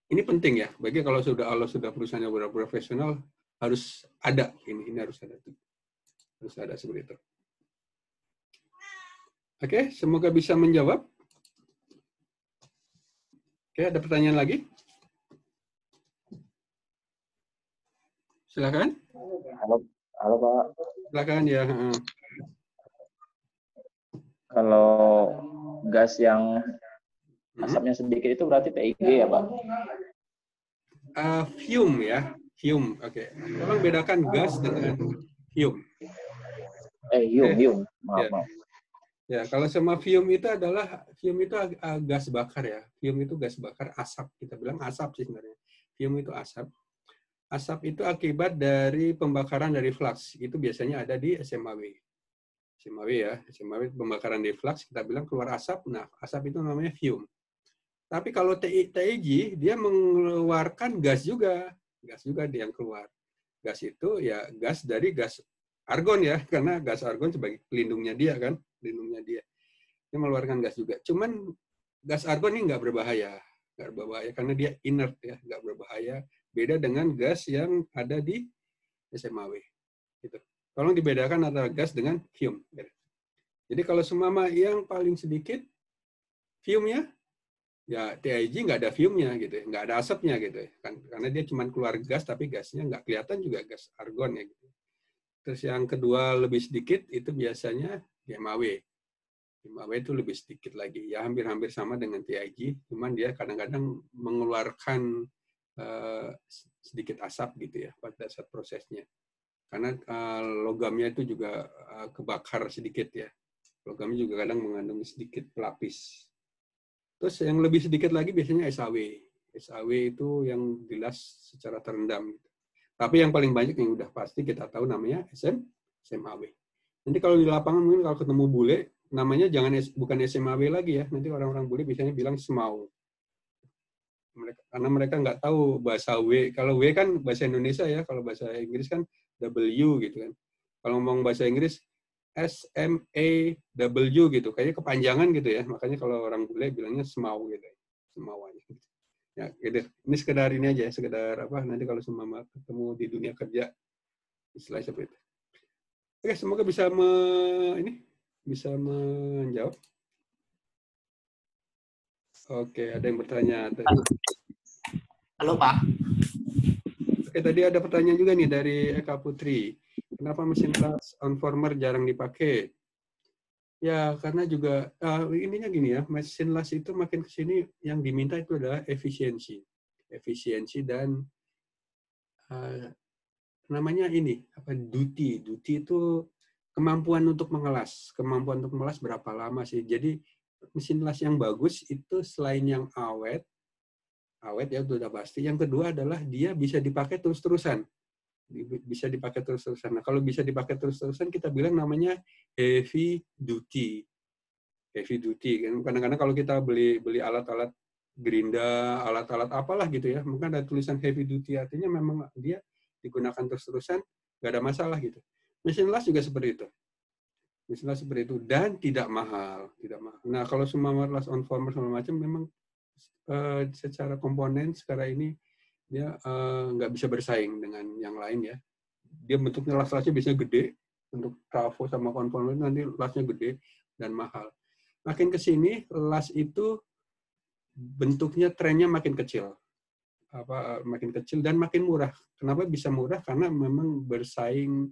Ini penting ya. Bagi kalau sudah perusahaan yang profesional harus ada ini harus ada. Harus ada seperti itu. Oke, semoga bisa menjawab. Oke, ada pertanyaan lagi? Silakan. Halo Pak. Silakan ya. Kalau gas yang asapnya sedikit itu berarti TIG ya Pak? Fume ya, fume. Oke. Tolong bedakan gas dengan fume. Fume. Maaf. Ya, kalau sama fume itu gas bakar ya. Fume itu gas bakar asap. Kita bilang asap sih sebenarnya. Fume itu asap. Asap itu akibat dari pembakaran dari flux. Itu biasanya ada di SMAW. SMAW ya. SMAW pembakaran di flux, kita bilang keluar asap. Nah, asap itu namanya fume. Tapi kalau TIG, dia mengeluarkan gas juga. Gas juga dia yang keluar. Gas itu ya gas dari gas argon ya. Karena gas argon sebagai pelindungnya dia kan. Pelindungnya dia. Dia mengeluarkan gas juga. Cuman gas argon ini nggak berbahaya. Nggak berbahaya karena dia inert ya. Nggak berbahaya. Beda dengan gas yang ada di SMAW. Gitu. Tolong dibedakan antara gas dengan fume. Jadi kalau seumpama yang paling sedikit fume-nya, ya TIG nggak ada fume-nya gitu, nggak ada asapnya gitu, kan? Karena dia cuma keluar gas tapi gasnya nggak kelihatan juga gas argon ya. Gitu. Terus yang kedua lebih sedikit itu biasanya MAW. MAW itu lebih sedikit lagi, ya hampir-hampir sama dengan TIG, cuman dia kadang-kadang mengeluarkan sedikit asap gitu ya pada saat prosesnya. Karena logamnya itu juga kebakar sedikit ya. Logamnya juga kadang mengandung sedikit pelapis. Terus yang lebih sedikit lagi biasanya SAW. SAW itu yang jelas secara terendam. Tapi yang paling banyak yang udah pasti kita tahu namanya SMAW. Nanti kalau di lapangan mungkin kalau ketemu bule, namanya bukan SMAW lagi ya. Nanti orang-orang bule biasanya bilang SMAW. Karena mereka nggak tahu bahasa W. Kalau W kan bahasa Indonesia ya, kalau bahasa Inggris kan W gitu kan. Kalau ngomong bahasa Inggris SMAW gitu, kayaknya kepanjangan gitu ya. Makanya kalau orang bule bilangnya SMAW gitu, SMAW aja. Ya, gitu. Ini sekedar ini aja, sekedar apa? Nanti kalau semua ketemu di dunia kerja, istilah seperti itu. Oke, semoga bisa menjawab. Oke, ada yang bertanya tadi. Halo Pak. Oke, tadi ada pertanyaan juga nih dari Eka Putri. Kenapa mesin las on-former jarang dipakai? Ya, karena juga ininya gini ya, mesin las itu makin ke sini yang diminta itu adalah efisiensi. Efisiensi dan namanya ini, duty. Duty itu kemampuan untuk mengelas. Kemampuan untuk mengelas berapa lama sih? Jadi mesin las yang bagus itu selain yang awet ya itu udah pasti. Yang kedua adalah dia bisa dipakai terus-terusan. Bisa dipakai terus-terusan. Nah, kalau bisa dipakai terus-terusan kita bilang namanya heavy duty. Heavy duty kan. Kadang-kadang kalau kita beli alat-alat gerinda, alat-alat apalah gitu ya, mungkin ada tulisan heavy duty artinya memang dia digunakan terus-terusan, nggak ada masalah gitu. Mesin las juga seperti itu. Mesin las seperti itu dan tidak mahal, tidak mahal. Nah, kalau semua las on former segala macam memang secara komponen sekarang ini dia nggak bisa bersaing dengan yang lain ya. Dia bentuknya las-lasnya biasanya gede, untuk trafo sama konformer nanti lasnya gede dan mahal. Makin ke sini las itu bentuknya trennya makin kecil. Makin kecil dan makin murah. Kenapa bisa murah? Karena memang bersaing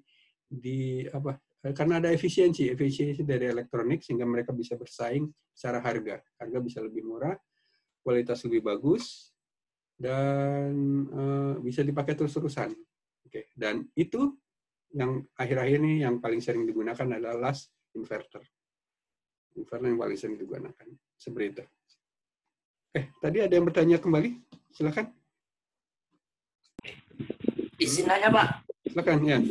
karena ada efisiensi dari elektronik sehingga mereka bisa bersaing secara harga. Harga bisa lebih murah, kualitas lebih bagus, dan bisa dipakai terus-terusan. Oke. Dan itu yang akhir-akhir ini yang paling sering digunakan adalah las inverter. Inverter yang paling sering digunakan. Seperti itu. Tadi ada yang bertanya kembali? Silakan. Izin aja Pak. Silakan ya.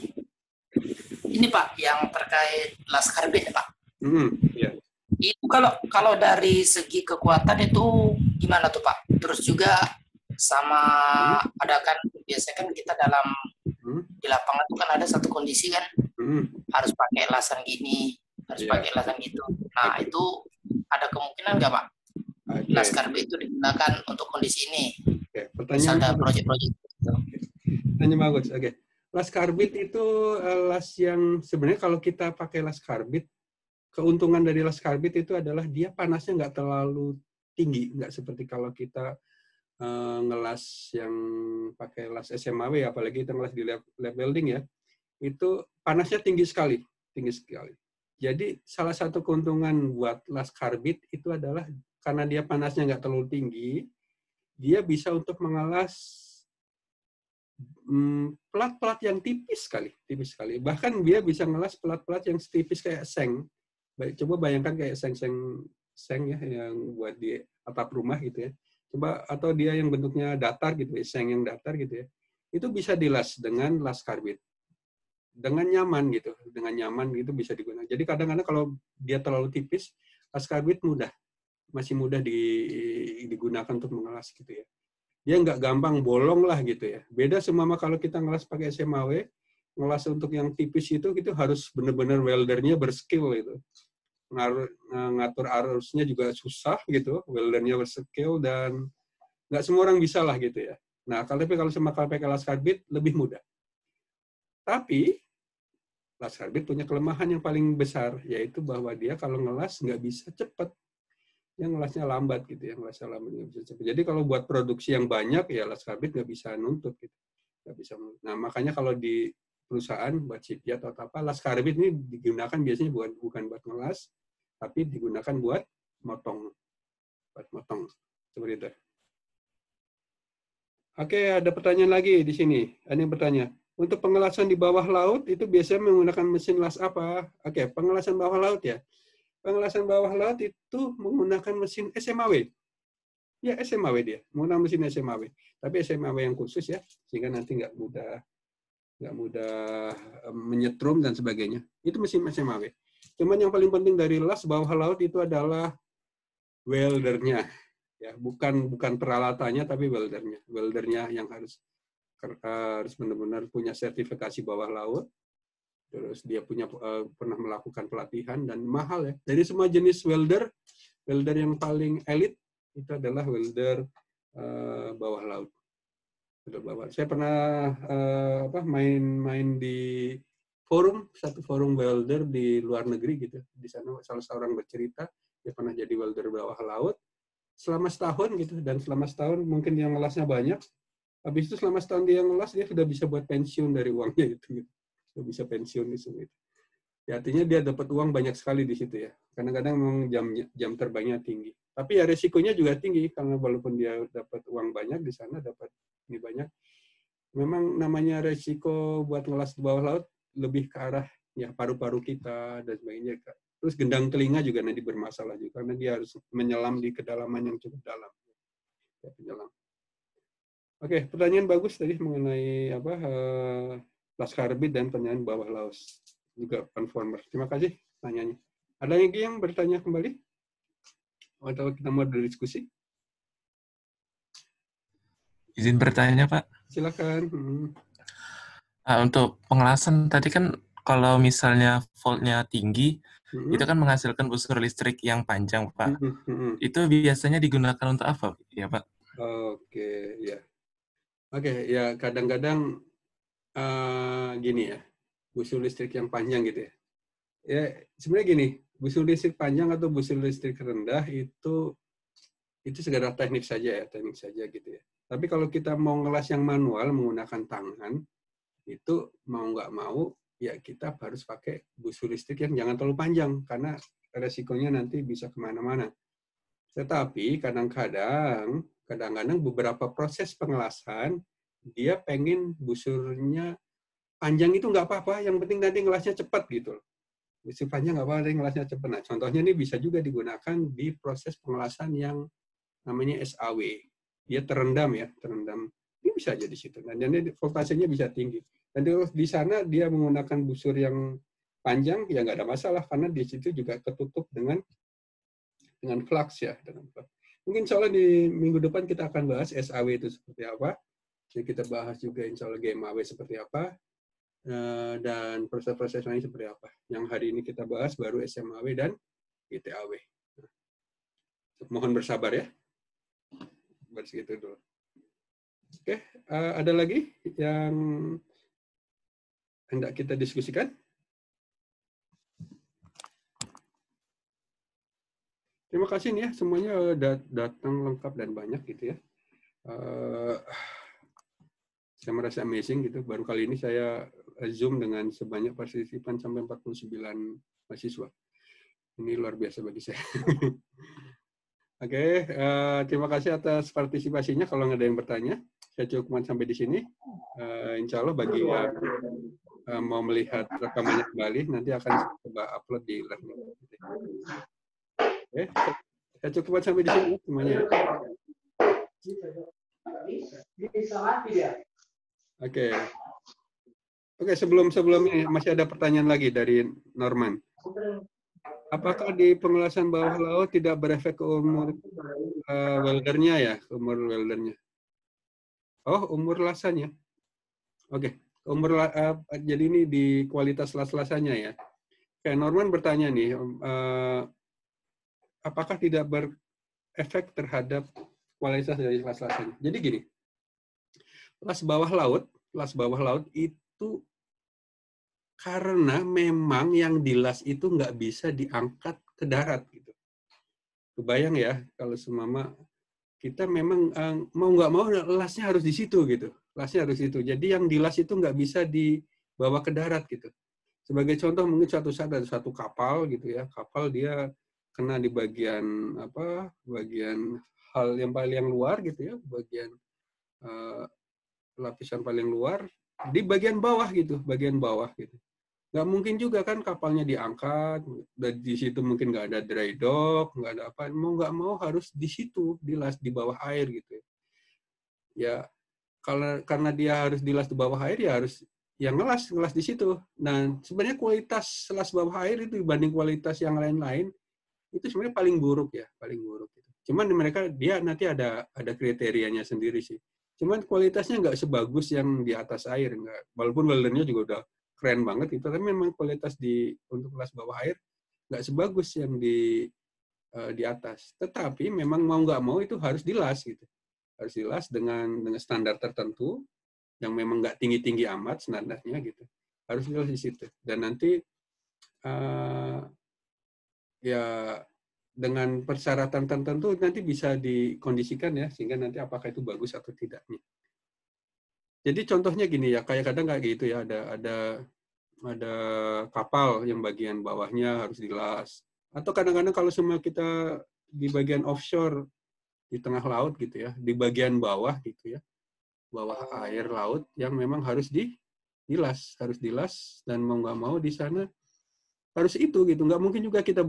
Ini Pak yang terkait las karbit Pak. Ya. Itu kalau dari segi kekuatan itu gimana tuh Pak? Terus juga sama ada kan biasanya kan kita dalam di lapangan itu kan ada satu kondisi kan harus pakai lasan gini, harus pakai lasan gitu. Nah itu ada kemungkinan nggak Pak? Las karbit itu digunakan untuk kondisi ini. Pertanyaan ada proyek-proyek. Hanya bagus. Las karbit itu las yang sebenarnya kalau kita pakai las karbit, keuntungan dari las karbit itu adalah dia panasnya nggak terlalu tinggi, nggak seperti kalau kita ngelas yang pakai las SMAW, apalagi kita ngelas di lab welding ya, itu panasnya tinggi sekali. Jadi salah satu keuntungan buat las karbit itu adalah karena dia panasnya nggak terlalu tinggi, dia bisa untuk mengelas pelat-pelat yang tipis sekali. Bahkan dia bisa ngelas pelat-pelat yang tipis kayak seng. Coba bayangkan kayak seng ya, yang buat di atap rumah gitu ya. Coba atau dia yang bentuknya datar gitu ya, seng yang datar gitu ya. Itu bisa dilas dengan las karbit. Dengan nyaman gitu bisa digunakan. Jadi kadang-kadang kalau dia terlalu tipis, las karbit masih mudah digunakan untuk mengelas gitu ya. Dia nggak gampang bolong lah gitu ya. Beda sama kalau kita ngelas pakai SMAW, ngelas untuk yang tipis itu harus benar-benar weldernya berskill gitu. Ngatur arusnya juga susah gitu, weldernya berskill dan nggak semua orang bisa lah gitu ya. Nah, kalau pakai las karbit lebih mudah. Tapi las karbit punya kelemahan yang paling besar, yaitu bahwa dia kalau ngelas nggak bisa cepat. Yang ngelasnya lambat gitu, yang ngelasnya lambat nggak bisa cepat. Jadi kalau buat produksi yang banyak, ya las karbit nggak bisa nuntut gitu. Nggak bisa. Nah, makanya kalau di perusahaan buat shipyard atau apa, las karbit ini digunakan biasanya bukan buat ngelas, tapi digunakan buat motong. Buat motong. Seperti itu. Oke, ada pertanyaan lagi di sini. Ada yang bertanya, untuk pengelasan di bawah laut itu biasanya menggunakan mesin las apa? Oke, pengelasan bawah laut ya. Pengelasan bawah laut itu menggunakan mesin SMAW. Ya, SMAW dia. Menggunakan mesin SMAW. Tapi SMAW yang khusus ya, sehingga nanti nggak mudah menyetrum dan sebagainya. Itu mesin SMAW. Cuman yang paling penting dari las bawah laut itu adalah weldernya. Ya, bukan peralatannya tapi weldernya yang harus benar-benar punya sertifikasi bawah laut, terus dia pernah melakukan pelatihan dan mahal ya. Dari semua jenis welder yang paling elit itu adalah welder bawah laut. Saya pernah main di satu forum welder di luar negeri gitu. Di sana salah seorang bercerita dia pernah jadi welder bawah laut selama setahun gitu, dan selama setahun mungkin dia ngelasnya banyak. Habis itu selama setahun dia ngelas, dia sudah bisa buat pensiun dari uangnya itu. Sudah bisa pensiun di situ. Ya, artinya dia dapat uang banyak sekali di situ ya. Kadang-kadang memang jam terbangnya tinggi. Tapi ya resikonya juga tinggi, karena walaupun dia dapat uang banyak di sana, dapat ini banyak. Memang namanya resiko buat ngelas di bawah laut lebih ke arah ya paru-paru kita dan sebagainya. Terus gendang telinga juga nanti bermasalah juga, karena dia harus menyelam di kedalaman yang cukup dalam. Ya, penyelam. Oke, pertanyaan bagus tadi mengenai las karbit dan pertanyaan bawah laut juga conformer. Terima kasih pertanyaannya. Ada lagi yang bertanya kembali? Atau kita mau berdiskusi? Izin bertanya, Pak. Silakan. Untuk pengelasan tadi kan kalau misalnya voltnya tinggi, itu kan menghasilkan busur listrik yang panjang, Pak. Itu biasanya digunakan untuk apa, ya, Pak? Oke, ya. Oke, ya kadang-kadang gini ya, busur listrik yang panjang gitu ya. Ya, sebenarnya gini, busur listrik panjang atau busur listrik rendah itu sekedar teknik saja gitu ya. Tapi kalau kita mau ngelas yang manual menggunakan tangan, itu mau nggak mau ya kita harus pakai busur listrik yang jangan terlalu panjang, karena resikonya nanti bisa kemana-mana. Tetapi kadang-kadang beberapa proses pengelasan, dia pengen busurnya panjang itu nggak apa-apa, yang penting nanti ngelasnya cepat gitu. Busur panjang nggak apa-apa, ngelasnya cepat. Nah, contohnya ini bisa juga digunakan di proses pengelasan yang namanya SAW. Dia terendam. Ini bisa aja di situ. Dan voltasenya bisa tinggi. Dan di sana dia menggunakan busur yang panjang, ya nggak ada masalah, karena di situ juga ketutup dengan flux ya. Mungkin insya Allah di minggu depan kita akan bahas SAW itu seperti apa. Jadi kita bahas juga insya Allah GMAW seperti apa. Dan proses-proses lain seperti apa. Yang hari ini kita bahas baru SMAW dan GTAW. Mohon bersabar ya. Begitu dulu. Oke, ada lagi yang hendak kita diskusikan? Terima kasih nih ya, semuanya datang lengkap dan banyak gitu ya. Saya merasa amazing gitu, baru kali ini saya Zoom dengan sebanyak partisipan sampai 49 mahasiswa. Ini luar biasa bagi saya. Oke, terima kasih atas partisipasinya. Kalau nggak ada yang bertanya, saya cukupkan sampai di sini. Insya Allah bagi yang mau melihat rekamannya kembali, nanti akan coba upload di Learning. Oke, saya cukupkan sampai di sini semuanya. Oke, sebelum ini masih ada pertanyaan lagi dari Norman. Apakah di pengelasan bawah laut tidak berefek ke umur weldernya ya, umur weldernya? Oh, umur lasannya. Oke, jadi ini di kualitas las-lasannya ya. Kayak Norman bertanya nih, apakah tidak berefek terhadap kualitas dari las-lasannya? Jadi gini, las bawah laut itu Karena memang yang dilas itu nggak bisa diangkat ke darat gitu. Kebayang ya kalau semama kita memang mau nggak mau lasnya harus di situ gitu. Lasnya harus itu. Jadi yang dilas itu nggak bisa dibawa ke darat gitu. Sebagai contoh mungkin suatu saat ada satu kapal gitu ya. Kapal dia kena di bagian bagian hal yang paling luar gitu ya, bagian lapisan paling luar di bagian bawah gitu, bagian bawah gitu. Nggak mungkin juga kan kapalnya diangkat, dan di situ mungkin nggak ada dry dock, nggak ada apa, mau nggak mau harus di situ, dilas di bawah air gitu. Ya, karena dia harus dilas di bawah air, ya harus yang ngelas di situ. Nah, sebenarnya kualitas las bawah air itu dibanding kualitas yang lain-lain, itu sebenarnya paling buruk ya, paling buruk. Cuman mereka, dia nanti ada kriterianya sendiri sih. Cuman kualitasnya nggak sebagus yang di atas air, nggak. Walaupun weldernya juga udah keren banget itu, tapi memang kualitas untuk las bawah air nggak sebagus yang di atas. Tetapi memang mau nggak mau itu harus dilas gitu, harus dilas dengan standar tertentu yang memang nggak tinggi amat standarnya gitu, harus dilas di situ. Dan nanti ya dengan persyaratan tertentu nanti bisa dikondisikan ya, sehingga nanti apakah itu bagus atau tidaknya. Jadi contohnya gini ya, kayak kadang kayak gitu ya, ada kapal yang bagian bawahnya harus dilas. Atau kadang-kadang kalau semua kita di bagian offshore di tengah laut gitu ya, di bagian bawah gitu ya, bawah air laut yang memang harus dilas dan mau nggak mau di sana harus itu gitu. Nggak mungkin juga kita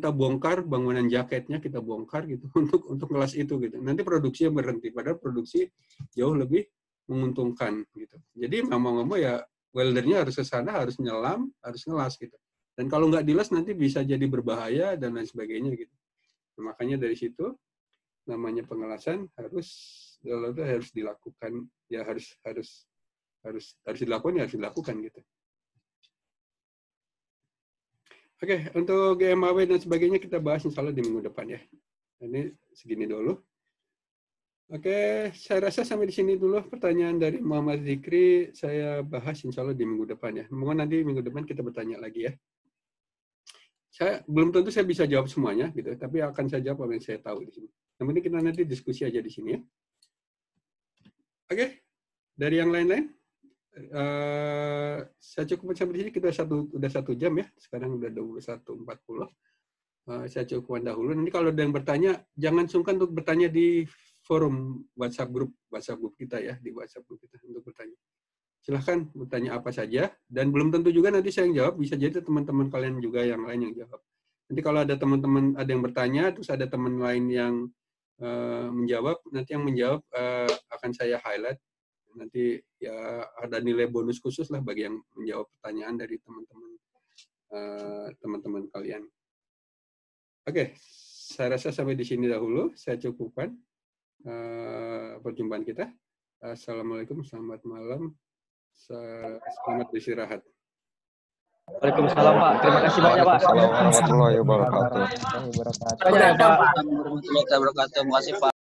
bongkar bangunan jaketnya, kita bongkar gitu untuk ngelas itu gitu. Nanti produksinya berhenti, padahal produksi jauh lebih menguntungkan gitu. Jadi ngomong-ngomong ya weldernya harus ke sana, harus nyelam, harus ngelas gitu. Dan kalau nggak dilas nanti bisa jadi berbahaya dan lain sebagainya gitu. Nah, makanya dari situ namanya pengelasan harus dilakukan, ya harus dilakukan gitu. Oke, untuk GMAW dan sebagainya kita bahas insya Allah di minggu depan ya. Ini segini dulu. Oke, saya rasa sampai di sini dulu pertanyaan dari Muhammad Zikri. Saya bahas insya Allah di minggu depan ya. Mohon nanti minggu depan kita bertanya lagi ya. Saya belum tentu saya bisa jawab semuanya gitu, tapi akan saya jawab apa yang saya tahu di sini. Yang penting kita nanti diskusi aja di sini ya. Oke, dari yang lain-lain, saya cukup sampai di sini. Kita udah 1 jam ya. Sekarang udah 21.40. Saya cukupkan dahulu. Nanti kalau ada yang bertanya, jangan sungkan untuk bertanya di forum WhatsApp grup kita ya, di WhatsApp grup kita untuk bertanya. Silahkan bertanya apa saja, dan belum tentu juga nanti saya yang jawab, bisa jadi teman-teman kalian juga yang lain yang jawab. Nanti kalau ada teman-teman ada yang bertanya, terus ada teman lain yang menjawab, nanti yang menjawab akan saya highlight. Nanti ya ada nilai bonus khusus lah bagi yang menjawab pertanyaan dari teman-teman kalian. Oke, saya rasa sampai di sini dahulu. Saya cukupkan perjumpaan kita. Assalamualaikum, selamat malam, selamat beristirahat. Waalaikumsalam Pak. Terima kasih banyak Pak. Assalamualaikum warahmatullahi wabarakatuh. Terima kasih Pak. Terima kasih Pak.